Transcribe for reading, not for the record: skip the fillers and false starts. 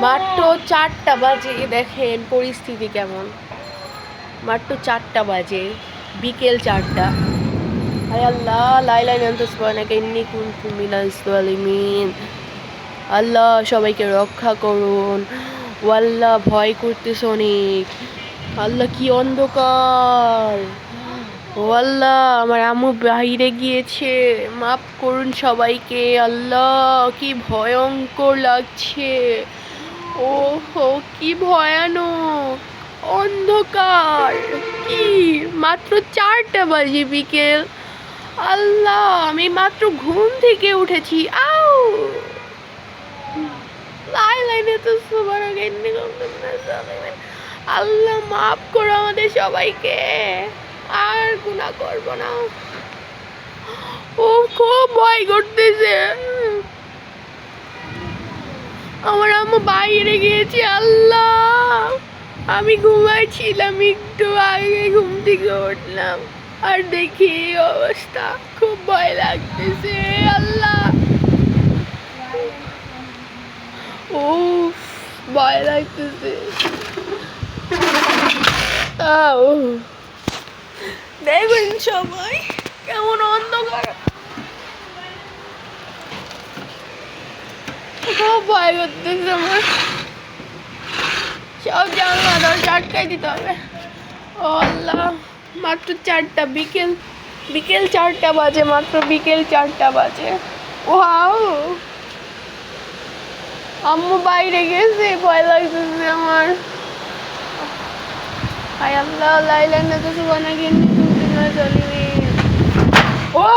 মাত্র 4টা বাজে, দেখেন পরিস্থিতি কেমন। মাত্র 4টা বাজে, বিকেল 4টা। হায় আল্লাহ, লা ইলাহা ইল্লা আনতা সুবহানাকা ইন্নী কুনতু মিনাজ জালিমিন। আল্লাহ সবাইকে রক্ষা করুন। ও আল্লাহ, ভয় করতেছে অনেক। আল্লাহ কি অন্ধকার। ও আল্লাহ, আমার আম্মু বাইরে গিয়েছে, মাফ করুন সবাইকে। আল্লাহ কি ভয়ঙ্কর লাগছে। ও হো, কি ভয়ানক অন্ধকার। কি মাত্র 4টা বাজে বিকেল। আল্লাহ, আমি মাত্র ঘুম থেকে উঠেছি। আউ আল্লাহ মাফ করো আমাদের সবাইকে, আর গুনাহ করব না। ও খুব ভয় করতেছে। আমার আম্মু বাইরে গিয়েছে। আল্লাহ, আমি ঘুমাইছিলাম, একটু আগে ঘুম থেকে উঠলাম আর দেখি এই অবস্থা। খুব ভয় লাগতেছে। আল্লাহ, ও ভয় লাগতেছে। দেখবেন সবাই কেমন অন্ধকার। খুব ভয় করতেছে আমার। সব জানলা দরজা আটকাই দিতে হবে। ও আল্লাহ, মাত্র 4টা, বিকেল 4টা বাজে, মাত্র বিকেল 4টা বাজে। ওয়াও, আম্মু বাইরে গেছে, ভয় লাগতেছে আমার। হায় আল্লাহ, লা ইলাহা ইল্লা আনতা সুবহানাকা ইন্নী কুনতু মিনাজ জালিমিন। ও